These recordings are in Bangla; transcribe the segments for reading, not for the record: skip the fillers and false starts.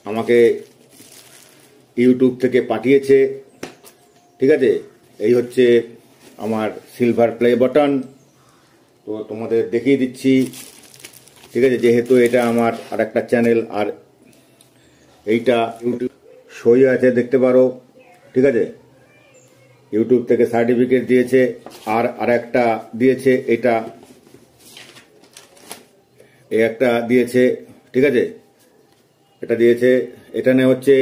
আমাকে ইউটিউব থেকে পাঠিয়েছে। ঠিক আছে, এই হচ্ছে আমার সিলভার প্লে বাটন। তো তোমাদের দেখিয়ে দিচ্ছি। ঠিক আছে, যেহেতু এটা আমার আর একটা চ্যানেল, আর এইটা ইউটিউব সই আছে, দেখতে পারো। ঠিক আছে, ইউটিউব থেকে সার্টিফিকেট দিয়েছে। আর একটা দিয়েছে, এটা এই একটা দিয়েছে। ঠিক আছে, এটা দিয়েছে। এখানে হচ্ছে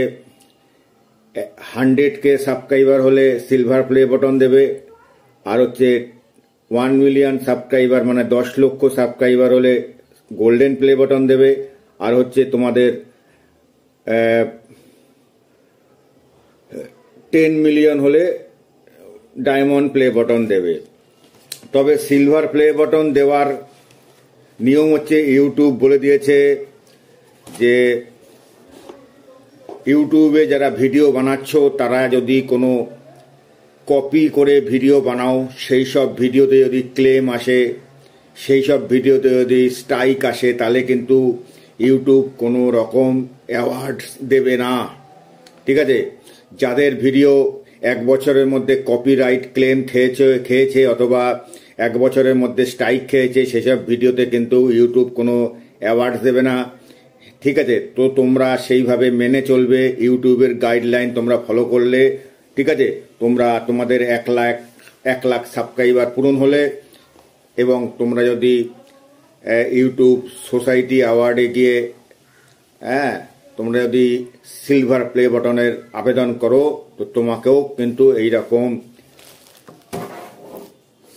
100K সাবস্ক্রাইবার হলে সিলভার প্লে বাটন দেবে, আর হচ্ছে 1 মিলিয়ন সাবস্ক্রাইবার মানে 10 লক্ষ সাবস্ক্রাইবার হলে গোল্ডেন প্লে বাটন দেবে, আর হচ্ছে তোমাদের 10 মিলিয়ন হলে ডায়মন্ড প্লে বাটন দেবে। তবে সিলভার প্লে বাটন দেওয়ার নিয়ম হচ্ছে, ইউটিউব বলে দিয়েছে যে ইউটিউবে যারা ভিডিও বানাচ্ছ তারা যদি কোনো কপি করে ভিডিও বানাও, সেই সব ভিডিওতে যদি ক্লেম আসে, সেই সব ভিডিওতে যদি স্ট্রাইক আসে, তাহলে কিন্তু ইউটিউব কোনো রকম অ্যাওয়ার্ড দেবে না। ঠিক আছে, যাদের ভিডিও 1 বছরের মধ্যে কপিরাইট ক্লেম খেয়েছে অথবা 1 বছরের মধ্যে স্ট্রাইক খেয়েছে, সেসব ভিডিওতে কিন্তু ইউটিউব কোনো অ্যাওয়ার্ড দেবে না। ঠিক আছে, তো তোমরা সেইভাবে মেনে চলবে। ইউটিউবের গাইডলাইন তোমরা ফলো করলে, ঠিক আছে, তোমরা তোমাদের 1 লাখ সাবস্ক্রাইবার পূরণ হলে, এবং তোমরা যদি ইউটিউব সোসাইটি অ্যাওয়ার্ডে গিয়ে তোমরা যদি সিলভার প্লে বাটনের আবেদন করো, তো তোমাকেও কিন্তু এইরকম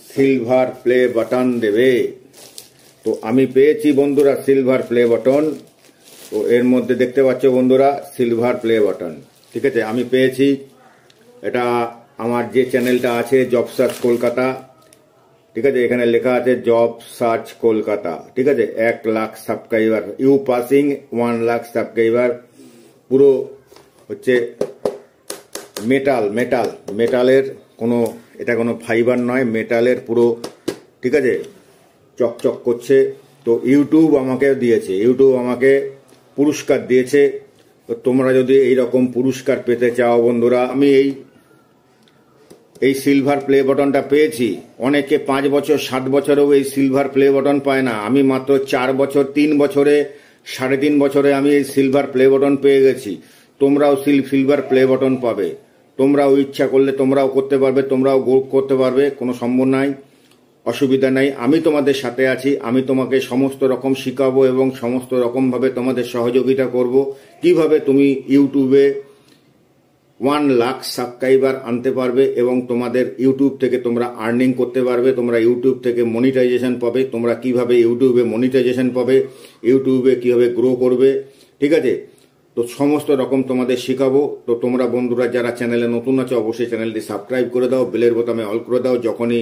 সিলভার প্লে বাটন দেবে। তো আমি পেয়েছি বন্ধুরা সিলভার প্লে বাটন। তো এর মধ্যে দেখতে পাচ্ছ বন্ধুরা সিলভার প্লে বাটন। ঠিক আছে, আমি পেয়েছি। এটা আমার যে চ্যানেলটা আছে জব সার্চ কলকাতা। ঠিক আছে, এখানে লেখা আছে জব সার্চ কলকাতা। ঠিক আছে, 1 lakh subscriber, you passing 1 lakh subscriber. পুরো হচ্ছে মেটালের কোনো, এটা কোনো ফাইবার নয়, মেটালের পুরো। ঠিক আছে, চকচক করছে। তো ইউটিউব আমাকে দিয়েছে, ইউটিউব আমাকে পুরস্কার দিয়েছে। তো তোমরা যদি এইরকম পুরস্কার পেতে চাও বন্ধুরা, আমি এই সিলভার প্লে বাটনটা পেয়েছি। অনেকে 5 বছর 7 বছরেও এই সিলভার প্লে বাটন পায় না। আমি মাত্র 4 বছর, 3 বছরে, 3.5 বছরে আমি এই সিলভার প্লে বাটন পেয়ে গেছি। তোমরাও সিলভার প্লে বাটন পাবে। তোমরাও ইচ্ছা করলে তোমরাও করতে পারবে, তোমরাও করতে পারবে, কোনো সম্ভব নাই, অসুবিধা নাই। আমি তোমাদের সাথে আছি। আমি তোমাকে সমস্ত রকম শিখাবো এবং সমস্ত রকমভাবে তোমাদের সহযোগিতা করব, কিভাবে তুমি ইউটিউবে 1 লাখ সাবস্ক্রাইবার আনতে পারবে এবং তোমাদের ইউটিউব থেকে তোমরা আর্নিং করতে পারবে। তোমরা ইউটিউব থেকে মনিটাইজেশন পাবে। তোমরা কিভাবে ইউটিউবে মনিটাইজেশন পাবে, ইউটিউবে কিভাবে গ্রো করবে। ঠিক আছে, তো সমস্ত রকম তোমাদের শিখাবো। তো তোমরা বন্ধুরা যারা চ্যানেলে নতুন আছো, অবশ্যই চ্যানেলটি সাবস্ক্রাইব করে দাও, বেলের বোতামে অল করে দাও। যখনই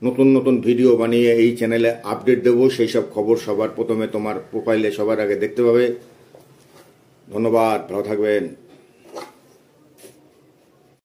নতুন নতুন ভিডিও বানিয়ে এই চ্যানেলে আপডেট দেবো, সেই সব খবর সবার প্রথমে তোমার প্রোফাইলে সবার আগে দেখতে পাবে। ধন্যবাদ, ভালো থাকবেন।